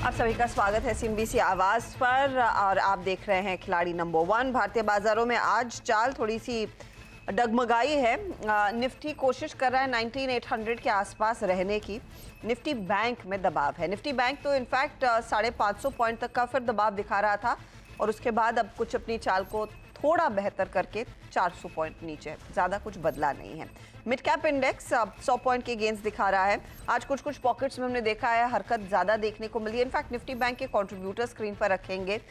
आप सभी का स्वागत है CNBC आवाज पर और आप देख रहे हैं खिलाड़ी नंबर 1। भारतीय बाजारों में आज चाल थोड़ी सी डगमगाई है। निफ्टी कोशिश कर रहा है 19,800 के आसपास रहने की। निफ्टी बैंक में दबाव है। निफ्टी बैंक तो इनफैक्ट 550 पॉइंट तक का फिर दबाव दिखा रहा था और उसके बाद अब कुछ अपनी चाल को थोड़ा बेहतर करके 400 पॉइंट नीचे, ज़्यादा कुछ बदला नहीं है। मिड कैप इंडेक्स अब 100 पॉइंट के गेंस दिखा रहा है। आज कुछ पॉकेट्स में हमने देखा है हरकत ज़्यादा देखने को मिली है। इनफैक्ट निफ्टी बैंक के कंट्रीब्यूटर स्क्रीन पर रखेंगे,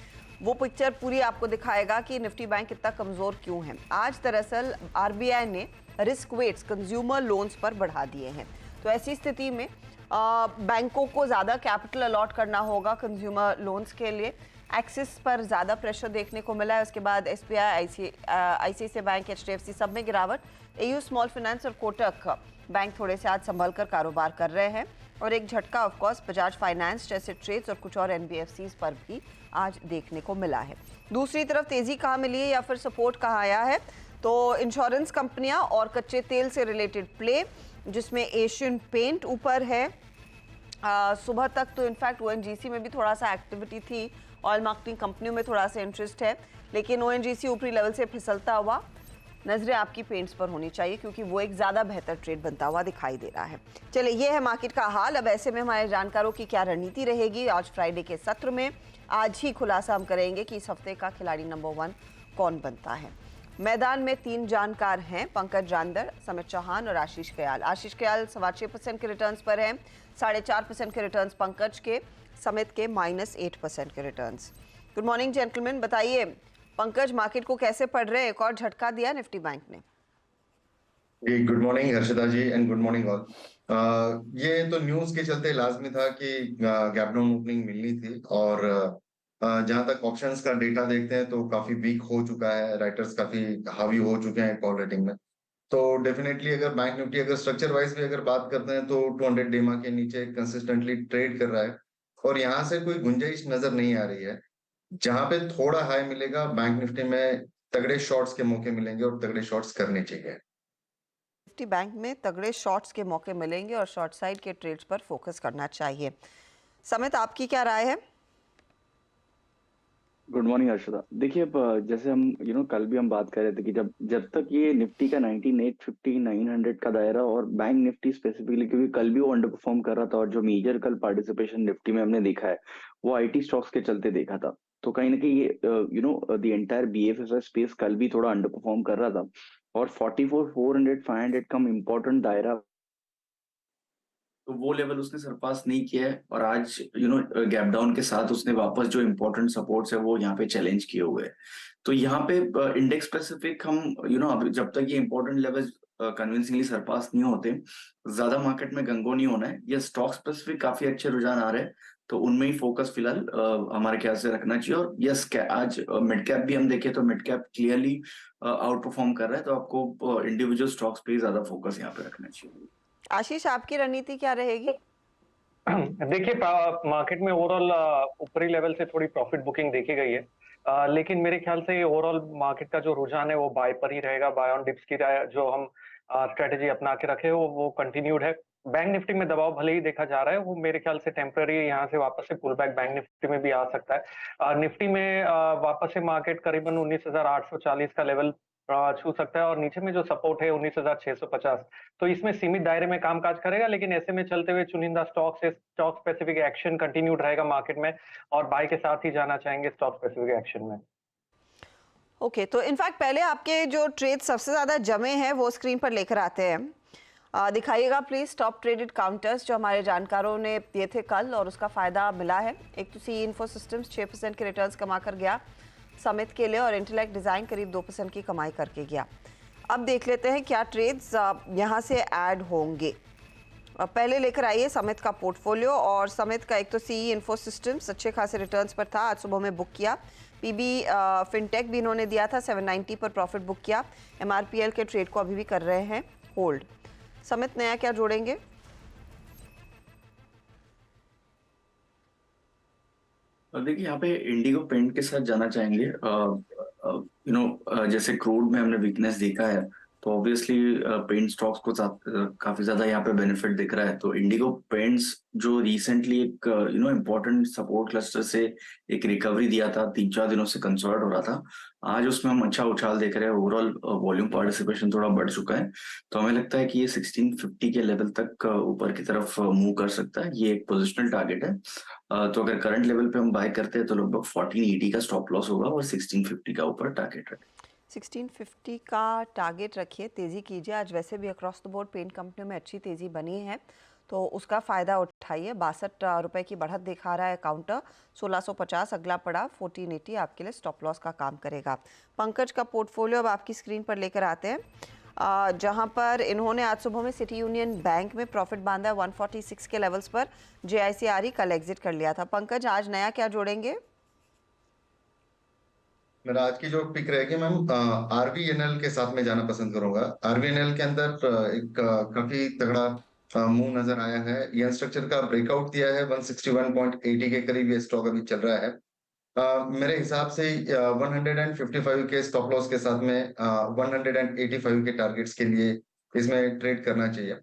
वो पिक्चर पूरी आपको दिखाएगा कि निफ्टी बैंक इतना कमज़ोर क्यों है। आज दरअसल RBI ने रिस्क वेट्स कंज्यूमर लोन्स पर बढ़ा दिए हैं, तो ऐसी स्थिति में बैंकों को ज़्यादा कैपिटल अलॉट करना होगा कंज्यूमर लोन्स के लिए। एक्सिस पर ज़्यादा प्रेशर देखने को मिला है। उसके बाद SBI, ICICI बैंक, HDFC सब में गिरावट। AU स्मॉल फाइनेंस और कोटक बैंक थोड़े से आज संभल कर कारोबार कर रहे हैं और एक झटका ऑफकोर्स बजाज फाइनेंस जैसे ट्रेड्स और कुछ और NBFCs पर भी आज देखने को मिला है। दूसरी तरफ तेज़ी कहाँ मिली है या फिर सपोर्ट कहाँ आया है, तो इंश्योरेंस कंपनियाँ और कच्चे तेल से रिलेटेड प्ले, जिसमें एशियन पेंट ऊपर है। सुबह तक तो इनफैक्ट ONGC में भी थोड़ा सा एक्टिविटी थी, ऑयल मार्केटिंग कंपनियों में थोड़ा सा इंटरेस्ट है, लेकिन ONGC ऊपरी लेवल से फिसलता हुआ नजरें आपकी पेंट्स पर होनी चाहिए क्योंकि वो एक ज़्यादा बेहतर ट्रेड बनता हुआ दिखाई दे रहा है। चलिए, ये है मार्केट का हाल। अब ऐसे में हमारे जानकारों की क्या रणनीति रहेगी आज फ्राइडे के सत्र में, आज ही खुलासा हम करेंगे कि इस हफ्ते का खिलाड़ी नंबर 1 कौन बनता है। मैदान में 3 जानकार हैं, पंकज जानदर, समित चौहान और आशीष कयाल। आशीष कयाल 6.25% के रिटर्न्स पर हैं, 4.5% के रिटर्न्स पंकज के, समित के -8% के रिटर्न्स। गुड मॉर्निंग जेंटलमैन, बताइए पंकज, मार्केट को कैसे पढ़ रहे हैं? एक और झटका दिया निफ्टी बैंक ने। जी, good morning Harshita ji and good morning all. ये तो न्यूज के चलते लाजमी था कि गैप डाउन ओपनिंग मिलनी थी और जहां तक ऑप्शंस का डेटा देखते हैं तो काफी वीक हो चुका है, राइटर्स काफी हावी हो चुके हैं कॉल रेटिंग में। तो डेफिनेटली अगर बैंक निफ्टी अगर स्ट्रक्चर वाइज भी अगर बात करते हैं तो 200 डेमा के नीचे कंसिस्टेंटली ट्रेड कर रहा है और यहाँ से कोई गुंजाइश नजर नहीं आ रही है। जहां पे थोड़ा हाई मिलेगा बैंक निफ्टी में तगड़े शॉर्ट्स के मौके मिलेंगे और तगड़े शॉर्ट्स करने चाहिए। निफ्टी बैंक में तगड़े शॉर्ट्स के मौके मिलेंगे और शॉर्ट साइड के ट्रेड्स पर फोकस करना चाहिए। समित, आपकी क्या राय है? Good morning Harshada. देखिए, अब जैसे हम कल भी हम बात कर रहे थे कि जब जब तक ये निफ्टी का 19,850 900 का दायरा और बैंक निफ्टी स्पेसिफिकली, क्योंकि कल भी वो अंडर परफॉर्म कर रहा था और जो मेजर कल पार्टिसिपेशन निफ्टी में हमने देखा है वो आईटी स्टॉक्स के चलते देखा था। तो कहीं ना कहीं ये द एंटायर BFSI स्पेस कल भी थोड़ा अंडर परफॉर्म कर रहा था और 44 400 500 का इम्पोर्टेंट दायरा, तो वो लेवल उसने सरपास नहीं किया है और आज गैप डाउन के साथ उसने वापस जो इंपॉर्टेंट सपोर्ट्स है वो यहाँ पे चैलेंज किए हुए हैं। तो यहाँ पे इंडेक्स स्पेसिफिक हम अब जब तक ये इंपॉर्टेंट लेवल कन्विंसिंगली सरपास नहीं होते, ज्यादा मार्केट में गंगो नहीं होना है। ये स्टॉक स्पेसिफिक काफी अच्छे रुझान आ रहे हैं, तो उनमें ही फोकस फिलहाल हमारे ख्याल से रखना चाहिए। और यस, आज मिड कैप भी हम देखें तो mid cap clearly out perform कर रहा है, तो आपको इंडिविजुअल स्टॉक्स पे ज्यादा फोकस यहाँ पे रखना चाहिए। आशीष, आपकी रणनीति क्या रहेगी? देखिए, मार्केट में ओवरऑल ऊपरी लेवल से थोड़ी प्रॉफिट बुकिंग देखी गई है, लेकिन मेरे ख्याल से ओवरऑल मार्केट का जो रुझान है वो बाय पर ही रहेगा। बाय ऑन डिप्स की जो हम स्ट्रेटेजी अपना के रखे वो कंटिन्यूड है। बैंक निफ्टी में दबाव भले ही देखा जा रहा है, वो मेरे ख्याल से टेम्पररी, यहाँ से वापस से पुल बैक बैंक निफ्टी में भी आ सकता है। निफ्टी में वापस से मार्केट करीबन 19,840 का लेवल छू सकता है और नीचे में जो सपोर्ट है 19,650। तो इसमें सीमित दायरे में कामकाज करेगा, लेकिन ऐसे में चलते हुए चुनिंदा स्टॉक स्पेसिफिक एक्शन कंटिन्यूड रहेगा मार्केट में और बाय के साथ ही जाना चाहेंगे स्टॉक स्पेसिफिक एक्शन में। ओके, तो इनफैक्ट पहले आपके जो ट्रेड सबसे ज़्यादा जमे हैं वो स्क्रीन पर लेकर आते हैं। दिखाइएगा प्लीज टॉप ट्रेडेड काउंटर्स जो हमारे जानकारों ने दिए थे कल और उसका फ़ायदा मिला है। एक तो CE इन्फो सिस्टम्स 6% के रिटर्न्स कमा कर गया समित के लिए और इंटेलेक्ट डिज़ाइन करीब 2% की कमाई करके गया। अब देख लेते हैं क्या ट्रेड्स यहाँ से ऐड होंगे। पहले लेकर आइए समित का पोर्टफोलियो, और समित का एक तो CE इन्फो सिस्टम्स अच्छे खासे रिटर्न्स पर था, आज सुबह में बुक किया। PB फिनटेक भी इन्होंने दिया था, 790 पर प्रॉफिट बुक किया। MRPL के ट्रेड को अभी भी कर रहे हैं होल्ड। समित नया क्या जोड़ेंगे? देखिए, यहाँ पे इंडिगो पेंट के साथ जाना चाहेंगे। जैसे क्रूड में हमने वीकनेस देखा है, तो ऑब्वियसली पेंट स्टॉक्स को काफी ज्यादा यहाँ पे बेनिफिट दिख रहा है। तो इंडिगो पेंट्स जो रिसेंटली एक इम्पोर्टेंट सपोर्ट क्लस्टर से एक रिकवरी दिया था, 3-4 दिनों से कंसोलिडेट हो रहा था, आज उसमें हम अच्छा उछाल देख रहे हैं। ओवरऑल वॉल्यूम पार्टिसिपेशन थोड़ा बढ़ चुका है, तो हमें लगता है कि ये 1650 के लेवल तक ऊपर की तरफ मूव कर सकता है। ये एक पोजिशनल टारगेट है। तो अगर करंट लेवल पे हम बाय करते हैं तो लगभग 1480 का स्टॉप लॉस होगा और 1650 का ऊपर टारगेट है। 1650 का टारगेट रखिए, तेज़ी कीजिए। आज वैसे भी अक्रॉस द बोर्ड पेंट कंपनियों में अच्छी तेज़ी बनी है, तो उसका फ़ायदा उठाइए। 62 रुपये की बढ़त दिखा रहा है काउंटर। 1650 अगला पड़ा, 1480 आपके लिए स्टॉप लॉस का काम करेगा। पंकज का पोर्टफोलियो अब आपकी स्क्रीन पर लेकर आते हैं, जहां पर इन्होंने आज सुबह में सिटी यूनियन बैंक में प्रॉफिट बांधा है 146 के लेवल्स पर। JICRE कल एग्जिट कर लिया था। पंकज, आज नया क्या जोड़ेंगे? मेरा आज की जो पिक रहेगी मैम, RVNL के साथ में जाना पसंद करूंगा। RVNL के अंदर एक काफी तगड़ा मूव नजर आया है। ये स्ट्रक्चर का ब्रेकआउट दिया है 161.80 के करीब ये स्टॉक अभी चल रहा है। मेरे हिसाब से 155 के स्टॉप लॉस के साथ में 185 के टारगेट्स के लिए इसमें ट्रेड करना चाहिए।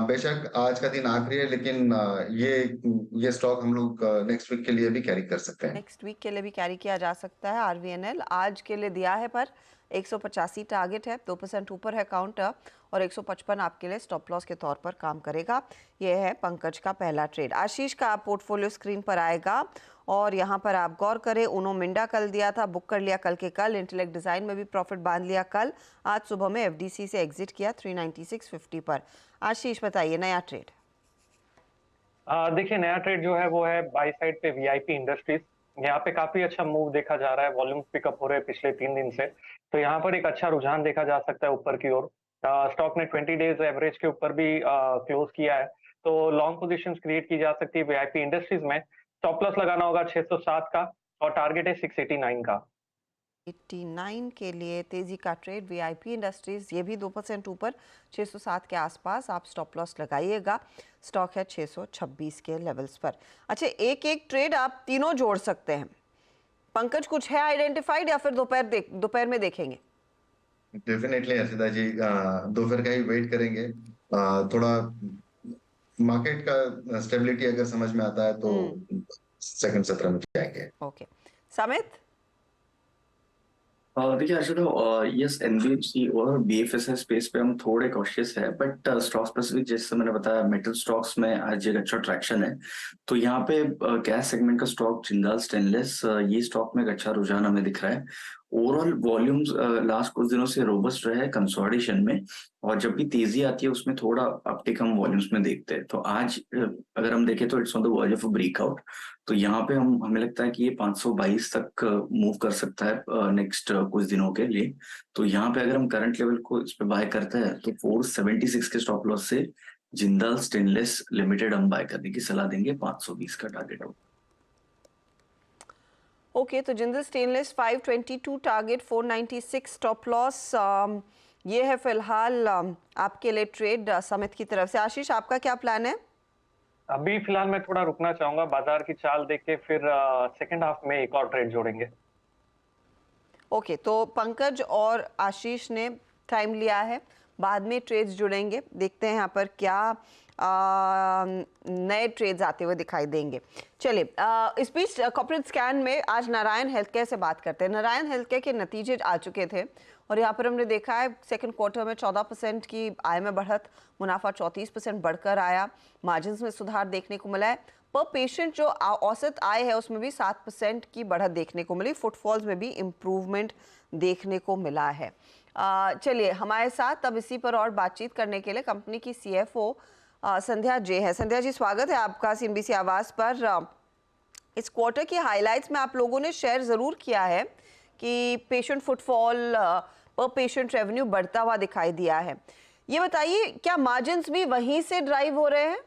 बेशक आज का दिन आखिरी है, लेकिन ये स्टॉक हम लोग नेक्स्ट वीक के लिए भी कैरी कर सकते हैं। नेक्स्ट वीक के लिए भी कैरी किया जा सकता है। RVNL आज के लिए दिया है पर 185 टारगेट है, 2% ऊपर है काउंटर, और 155 आपके लिए स्टॉप लॉस के तौर पर काम करेगा। यह है पंकज का पहला ट्रेड। आशीष का पोर्टफोलियो स्क्रीन पर आएगा, और यहाँ पर आप गौर करें, उनो मिंडा कल दिया था, बुक कर लिया कल के कल। इंटेलेक्ट डिज़ाइन में भी प्रॉफिट बांध लिया कल। आज सुबह में FDC से एग्जिट किया 396.50 पर। आशीष बताइए नया ट्रेड। देखिए, नया ट्रेड जो है वो है बाई साइड पे VIP इंडस्ट्रीज। यहाँ पे काफी अच्छा मूव देखा जा रहा है, वॉल्यूम पिकअप हो रहे हैं पिछले 3 दिन से, तो यहाँ पर एक अच्छा रुझान देखा जा सकता है ऊपर की ओर। स्टॉक ने 20 डेज एवरेज के ऊपर भी क्लोज किया है, तो लॉन्ग पोजीशंस क्रिएट की जा सकती है VIP इंडस्ट्रीज में। स्टॉप लॉस लगाना होगा 607 का, और टारगेट है 689 का। 89 के लिए तेजी का ट्रेड VIP इंडस्ट्रीज, ये भी 2% ऊपर, 607 के आसपास आप स्टॉप लॉस लगाइएगा। स्टॉक है 626 के लेवल्स पर। अच्छा, एक एक ट्रेड आप तीनों जोड़ सकते हैं। पंकज, कुछ है आइडेंटिफाइड या फिर दोपहर में देखेंगे? डेफिनेटली हर्षिता जी, दोपहर का ही वेट करेंगे। थोड़ा मार्केट का स्टेबिलिटी अगर समझ में आता है तो सेकंड सत्र में जाएंगे। ओके, समित। देखिए अर्षद, यस NBFC और BFSI स्पेस पे हम थोड़े कॉशियस है, बट स्टॉक स्पेसिफिक जैसे मैंने बताया, मेटल स्टॉक्स में आज एक अच्छा ट्रैक्शन है। तो यहाँ पे गैस सेगमेंट का स्टॉक जिंदाल स्टेनलेस, ये स्टॉक में एक अच्छा रुझान हमें दिख रहा है। ओवरऑल वॉल्यूम्स लास्ट कुछ दिनों से रोबस्ट रहे कंसोलिडेशन में, और जब भी तेजी आती है उसमें थोड़ा अपटिक हम वॉल्यूम्स में देखते हैं। तो आज अगर हम देखें तो it's on the verge of breakout. तो यहाँ पे हमें लगता है कि ये 522 तक मूव कर सकता है नेक्स्ट कुछ दिनों के लिए। तो यहाँ पे अगर हम करंट लेवल को इस पे बाय करते हैं तो 476 के स्टॉप लॉस से जिंदाल स्टेनलेस लिमिटेड हम बाय करने की सलाह देंगे। 520 का टारगेट होगा। ओके, तो Jindal stainless 522 target, 496 stop loss. ये है फिलहाल आपके लिए ट्रेड समित की तरफ से। आशीष, आपका क्या प्लान है? अभी फिलहाल मैं थोड़ा रुकना चाहूंगा, बाजार की चाल देख के फिर सेकेंड हाफ में एक और ट्रेड जोड़ेंगे। ओके, तो पंकज और आशीष ने टाइम लिया है, बाद में ट्रेड्स जुड़ेंगे। देखते हैं यहाँ पर क्या नए ट्रेड्स आते हुए दिखाई देंगे। चलिए, इस बीच कॉर्पोरेट स्कैन में आज नारायण हेल्थकेयर से बात करते हैं। नारायण हेल्थकेयर के नतीजे आ चुके थे, और यहाँ पर हमने देखा है सेकंड क्वार्टर में 14% की आय में बढ़त, मुनाफा 34% बढ़कर आया, मार्जिन्स में सुधार देखने को मिला है। पर पेशेंट जो औसत आय है उसमें भी 7% की बढ़त देखने को मिली, फुटफॉल्स में भी इम्प्रूवमेंट देखने को मिला है। चलिए, हमारे साथ अब इसी पर और बातचीत करने के लिए कंपनी की CFO संध्या जे है। संध्या जी, स्वागत है आपका CNBC आवाज़ पर। इस क्वार्टर की हाइलाइट्स में आप लोगों ने शेयर ज़रूर किया है कि पेशेंट फुटफॉल पर पेशेंट रेवेन्यू बढ़ता हुआ दिखाई दिया है। ये बताइए, क्या मार्जिन्स भी वहीं से ड्राइव हो रहे हैं?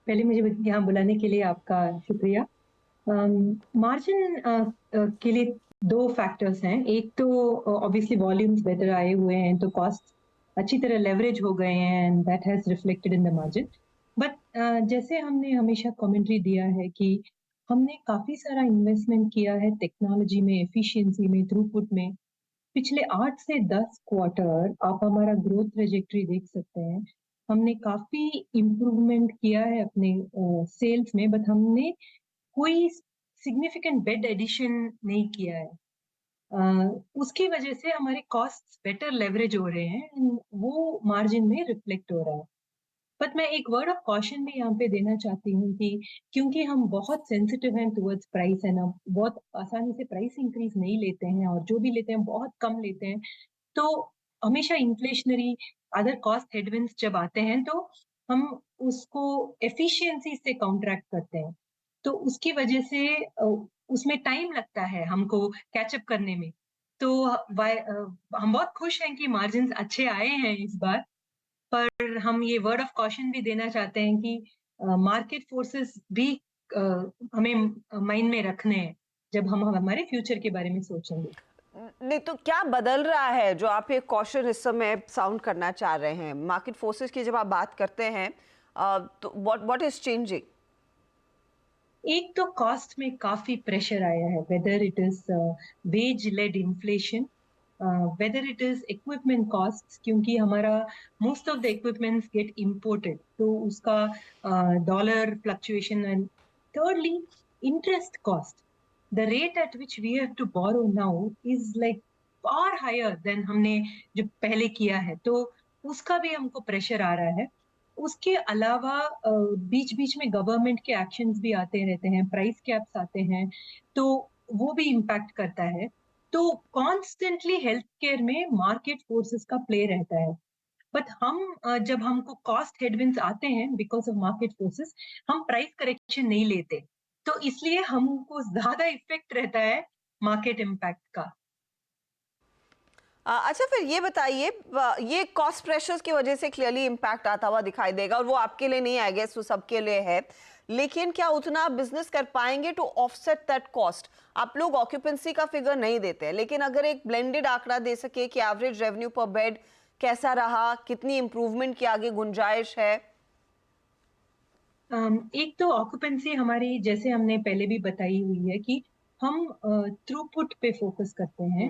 पहले मुझे यहाँ बुलाने के लिए आपका शुक्रिया। मार्जिन के लिए दो फैक्टर्स हैं। एक तो ऑब्वियसली वॉल्यूम्स बेटर आए हुए हैं, तो कॉस्ट अच्छी तरह लेवरेज हो गए हैं, and that has reflected in the margin. But जैसे हमने हमेशा कमेंट्री दिया है कि हमने काफी सारा इन्वेस्टमेंट किया है टेक्नोलॉजी में, एफिशिएंसी में, थ्रूपुट में, पिछले 8 से 10 क्वार्टर आप हमारा ग्रोथ ट्रेजेक्टरी देख सकते हैं। हमने काफ़ी इम्प्रूवमेंट किया है अपने सेल्स में, बट हमने कोई सिग्निफिकेंट बेड एडिशन नहीं किया है। उसकी वजह से हमारे कॉस्ट्स बेटर लेवरेज हो रहे हैं एंड वो मार्जिन में रिफ्लेक्ट हो रहा है। बट मैं एक वर्ड ऑफ कॉशन भी यहाँ पे देना चाहती हूँ कि क्योंकि हम बहुत सेंसिटिव हैं टुवर्ड्स प्राइस एंड हम बहुत आसानी से प्राइस इंक्रीज नहीं लेते हैं और जो भी लेते हैं बहुत कम लेते हैं, तो हमेशा इन्फ्लेशनरी अदर कॉस्ट हेडविंड्स जब आते हैं तो हम उसको एफिशिएंसी से काउंटरैक्ट करते हैं। तो उसकी वजह से उसमें टाइम लगता है हमको कैचअप करने में। तो हम बहुत खुश हैं कि मार्जिन्स अच्छे आए हैं इस बार, पर हम ये वर्ड ऑफ कॉशन भी देना चाहते हैं कि मार्केट फोर्सेस भी अ, हमें माइंड में रखने हैं जब हम हमारे फ्यूचर के बारे में सोचेंगे। नहीं तो क्या बदल रहा है जो आप ये कॉशन इस समय साउंड करना चाह रहे हैं? मार्केट फोर्सेस की जब आप बात करते हैं तो व्हाट इज चेंजिंग? एक तो कॉस्ट में काफी प्रेशर आया है, whether it is wage led inflation, whether it is equipment cost, क्योंकि हमारा most of the equipments get imported तो उसका dollar fluctuation, and thirdly interest cost, the rate at which we have to borrow now is like far higher than हमने जो पहले किया है, तो उसका भी हमको प्रेशर आ रहा है। उसके अलावा बीच बीच में गवर्नमेंट के एक्शंस भी आते रहते हैं, प्राइस कैप्स आते हैं, तो वो भी इम्पैक्ट करता है। तो कॉन्स्टेंटली हेल्थ केयर में मार्केट फोर्सेस का प्ले रहता है। बट हम जब हमको कॉस्ट हेडविंड्स आते हैं बिकॉज ऑफ मार्केट फोर्सेस, हम प्राइस करेक्शन नहीं लेते, तो इसलिए हमको ज्यादा इफेक्ट रहता है मार्केट इम्पैक्ट का। अच्छा फिर ये बताइए, ये कॉस्ट प्रेशर्स की वजह से क्लियरली इम्पैक्ट आता हुआ दिखाई देगा और वो आपके लिए नहीं, आई गेस वो सबके लिए है, लेकिन क्या उतना बिजनेस कर पाएंगे टू ऑफसेट दैट कॉस्ट? आप लोग ऑक्यूपेंसी का फिगर नहीं देते हैं, लेकिन अगर एक ब्लेंडेड आंकड़ा दे सके कि एवरेज रेवेन्यू पर बेड कैसा रहा, कितनी इंप्रूवमेंट की आगे गुंजाइश है? एक तो ऑक्यूपेंसी हमारी, जैसे हमने पहले भी बताई हुई है कि हम थ्रूपुट पे फोकस करते हैं,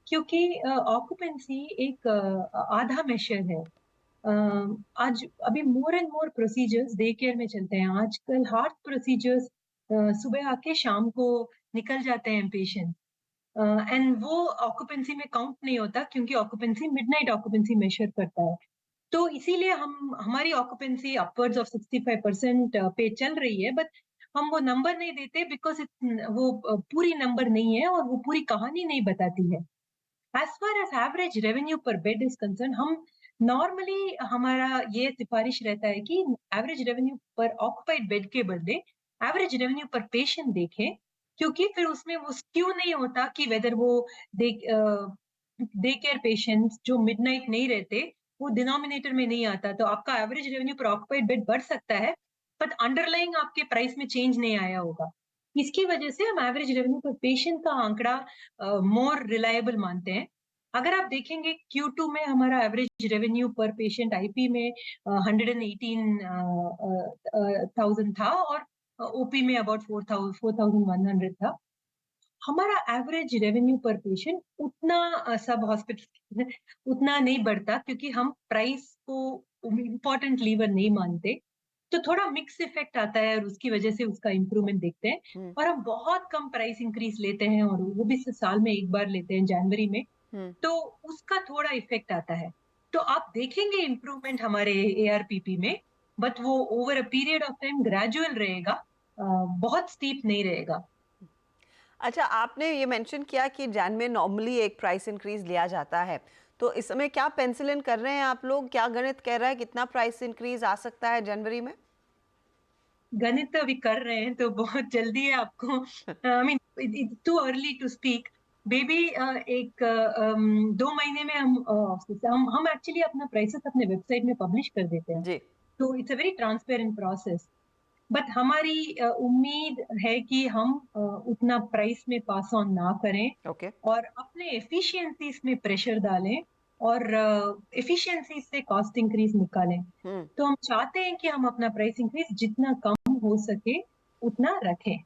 क्योंकि ऑक्यूपेंसी एक आधा मेशर है। आज अभी more and more procedures day care में चलते हैं। आजकल हार्ट प्रोसीजर्स सुबह आके शाम को निकल जाते हैं पेशेंट, एंड वो ऑक्यूपेंसी में काउंट नहीं होता क्योंकि ऑक्यूपेंसी मिडनाइट ऑक्यूपेंसी मेजर करता है। तो इसीलिए हम हमारी ऑक्यूपेंसी अपवर्ड्स ऑफ 65% पे चल रही है, बट हम वो नंबर नहीं देते बिकॉज वो पूरी नंबर नहीं है और वो पूरी कहानी नहीं बताती है। As far as average revenue per bed is concern, हम नॉर्मली हमारा ये सिफारिश रहता है कि average revenue per occupied bed के बदले एवरेज रेवेन्यू पर पेशेंट देखें, क्योंकि फिर उसमें वो स्क्यू नहीं होता कि वेदर वो डे केयर पेशेंट्स जो मिडनाइट नहीं रहते वो डिनोमिनेटर में नहीं आता, तो आपका average revenue per occupied bed बढ़ सकता है बट अंडरलाइंग आपके प्राइस में चेंज नहीं आया होगा। इसकी वजह से हम एवरेज रेवेन्यू पर पेशेंट का आंकड़ा मोर रिलायबल मानते हैं। अगर आप देखेंगे Q2 में हमारा एवरेज रेवेन्यू पर पेशेंट आईपी में 118,000 था और ओपी में अबाउट 4,100 था। हमारा एवरेज रेवेन्यू पर पेशेंट उतना सब हॉस्पिटल उतना नहीं बढ़ता क्योंकि हम प्राइस को इम्पोर्टेंट लीवर नहीं मानते, तो थोड़ा मिक्स इफेक्ट आता है और उसकी वजह से उसका इम्प्रूवमेंट देखते हैं। और हम बहुत कम प्राइस इंक्रीज लेते हैं और वो भी साल में एक बार लेते हैं जनवरी में, तो उसका थोड़ा इफेक्ट आता है। तो आप देखेंगे इम्प्रूवमेंट हमारे एआरपीपी में, बट वो over a period of time gradual रहेगा, बहुत स्टीप नहीं रहेगा। अच्छा, आपने ये मेंशन किया कि जैन में नॉर्मली एक प्राइस इंक्रीज लिया जाता है, तो इस समय क्या पेंसिल इन कर रहे हैं आप लोग? क्या गणित कह रहा है कितना प्राइस इंक्रीज आ सकता है जनवरी में? गणित तो अभी कर रहे हैं तो बहुत जल्दी है आपको, I mean it's too early to speak baby. एक 2 महीने में हम एक्चुअली अपना प्राइसेस अपने वेबसाइट में पब्लिश कर देते हैं, जी। तो it's a very transparent process. But हमारी उम्मीद है कि हम उतना प्राइस में पास ऑन ना करें ओके। और अपने एफिशिएंसीज में प्रेशर डालें और एफिशिएंसी से कॉस्ट इंक्रीज निकालें। तो हम चाहते हैं कि हम अपना प्राइस इंक्रीज जितना कम हो सके उतना रखें।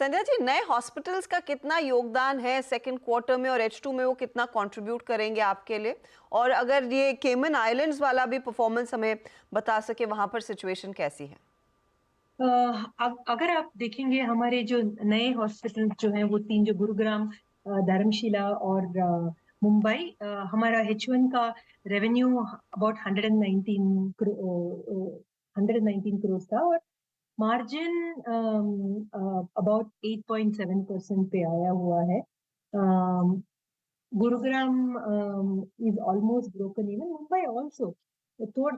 संध्या जी, नए हॉस्पिटल्स का कितना योगदान है सेकंड क्वार्टर में और H2 में, वो कितना कंट्रीब्यूट करेंगे आपके लिए? और अगर ये केमन आइलैंड्स वाला भी परफॉर्मेंस हमें बता सके, वहां पर सिचुएशन कैसी है? अगर आप देखेंगे हमारे जो नए हॉस्पिटल जो हैं वो 3, जो गुरुग्राम, धर्मशिला और मुंबई, हमारा H1 का रेवेन्यू अबाउट 119 करोड़ था और मार्जिन अबाउट 8.7% पे आया हुआ है। Gurugram is almost broken even, Mumbai also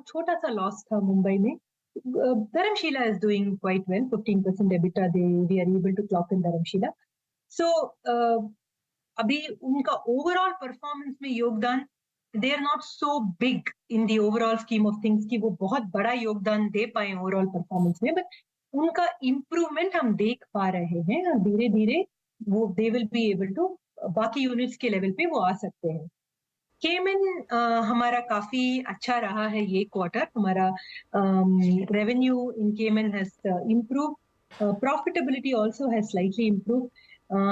छोटा सा लॉस था मुंबई में। Dharamshila is doing quite well, 15% EBITDA we are able to clock in Dharamshila. So अभी उनका ओवरऑल परफॉर्मेंस में योगदान, they are not so big in the overall scheme of things कि वो बहुत बड़ा योगदान दे पाए ओवरऑल परफॉर्मेंस में, बट उनका इम्प्रूवमेंट हम देख पा रहे हैं और धीरे धीरे वो they will be able to बाकी यूनिट्स के लेवल पे वो आ सकते हैं। केमन हमारा काफी अच्छा रहा है ये क्वार्टर, हमारा रेवेन्यू इन केमन has improve, profitability also has slightly improve.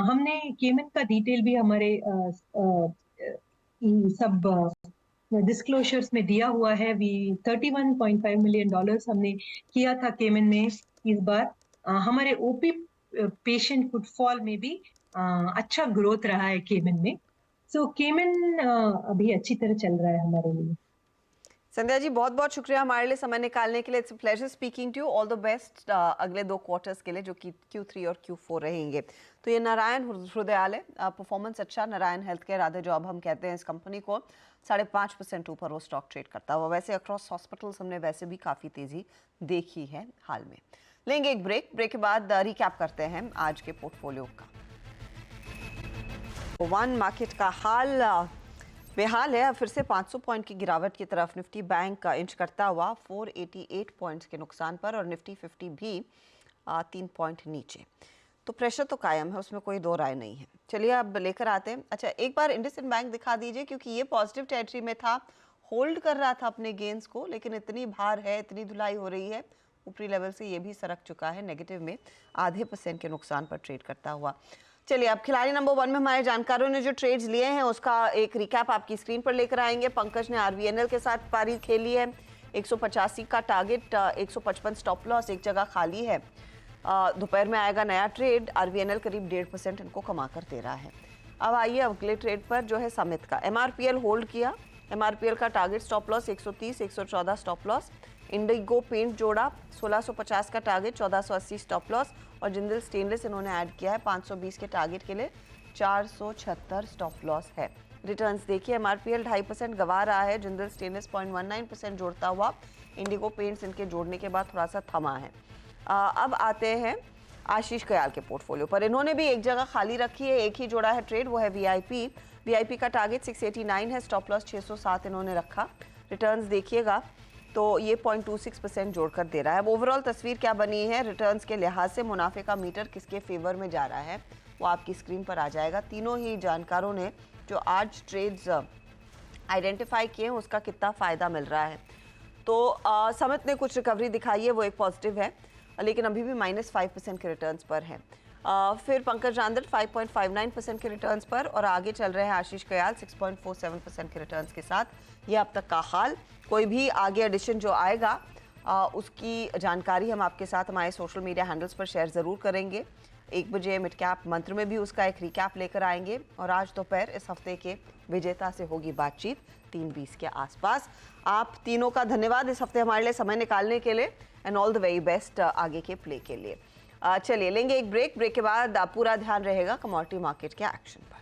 हमने केमन का डिटेल भी हमारे सब डिस्क्लोजर्स में दिया हुआ है। $31.5 मिलियन हमने किया था केमन में इस बार। हमारे ओपी पेशेंट फुटफॉल में भी अच्छा ग्रोथ रहा है केमन में। सो केमन अभी अच्छी तरह चल रहा है हमारे लिए। संध्या जी, बहुत बहुत शुक्रिया हमारे लिए समय निकालने के लिए। It's a pleasure speaking to you. All the best अगले 2 क्वार्टर्स के लिए, जो कि Q3 और Q4 रहेंगे। तो ये नारायण हृदयालय, परफॉर्मेंस अच्छा, नारायण हेल्थ केयर आधे जो अब हम कहते हैं इस कंपनी को, 5.5% ऊपर वो स्टॉक ट्रेड करता हुआ। वैसे अक्रॉस हॉस्पिटल्स हमने वैसे भी काफ़ी तेज़ी देखी है हाल में। लेंगे एक ब्रेक के बाद रिकैप करते हैं आज के पोर्टफोलियो का। वन मार्केट का हाल बेहाल है। फिर से 500 पॉइंट की गिरावट की तरफ निफ्टी बैंक का इंच करता हुआ 488 पॉइंट्स के नुकसान पर, और निफ्टी 50 भी 3 पॉइंट नीचे। तो प्रेशर तो कायम है, उसमें कोई दो राय नहीं है। चलिए अब लेकर आते हैं। अच्छा, एक बार इंडसइंड बैंक दिखा दीजिए, क्योंकि ये पॉजिटिव टेरिटरी में था, होल्ड कर रहा था अपने गेंस को, लेकिन इतनी भार है, इतनी धुलाई हो रही है ऊपरी लेवल से, ये भी सरक चुका है नेगेटिव में, 0.5% के नुकसान पर ट्रेड करता हुआ। चलिए अब खिलाड़ी नंबर 1 में हमारे जानकारों ने जो ट्रेड्स लिए हैं उसका एक रिकैप आपकी स्क्रीन पर लेकर आएंगे। पंकज ने RVNL के साथ पारी खेली है। 185 का टारगेट, 155 स्टॉप लॉस, एक जगह खाली है। दोपहर में आएगा नया ट्रेड। RVNL करीब 1.5% इनको कमा कर दे रहा है। अब आइए अगले ट्रेड पर, जो है समित का। MRPL होल्ड किया। MRPL का target stop loss 130, 114 stop loss. Indigo paint जोड़ा, 1650 का टारगेट, 1480 स्टॉप लॉस। और जिंदल स्टेनलेस इन्होंने ऐड किया है 520 के टारगेट के लिए, 476 स्टॉप लॉस है। रिटर्न्स देखिए, MRPL 2.5% गवा रहा है, जिंदल स्टेनलेस 0.19% जोड़ता हुआ। इंडिगो पेंट्स इनके जोड़ने के बाद थोड़ा सा थमा है। अब आते हैं आशीष कयाल के पोर्टफोलियो पर। इन्होंने भी एक जगह खाली रखी है, एक ही जोड़ा है ट्रेड, वो है VIP का टारगेट 689 है, स्टॉप लॉस 607 इन्होंने रखा। रिटर्न्स देखिएगा तो ये 0.26% जोड़कर दे रहा है। अब ओवरऑल तस्वीर क्या बनी है रिटर्न्स के लिहाज से, मुनाफे का मीटर किसके फेवर में जा रहा है वो आपकी स्क्रीन पर आ जाएगा। तीनों ही जानकारों ने जो आज ट्रेड्स आइडेंटिफाई किए हैं उसका कितना फ़ायदा मिल रहा है। तो समित ने कुछ रिकवरी दिखाई है, वो एक पॉजिटिव है, लेकिन अभी भी -5% के रिटर्न्स पर है। फिर पंकज रांदल 5.59% के रिटर्न्स पर, और आगे चल रहे हैं आशीष कयाल 6.47% के रिटर्न्स के साथ। ये अब तक का हाल। कोई भी आगे एडिशन जो आएगा उसकी जानकारी हम आपके साथ हमारे सोशल मीडिया हैंडल्स पर शेयर ज़रूर करेंगे। 1 बजे मिड कैप मंत्र में भी उसका एक रिकैप लेकर आएंगे। और आज दोपहर इस हफ्ते के विजेता से होगी बातचीत 3:20 के आसपास। आप तीनों का धन्यवाद इस हफ्ते हमारे लिए समय निकालने के लिए, and all the very best आगे के प्ले के लिए। चलिए लेंगे एक ब्रेक के बाद पूरा ध्यान रहेगा कमोडिटी मार्केट के एक्शन पर।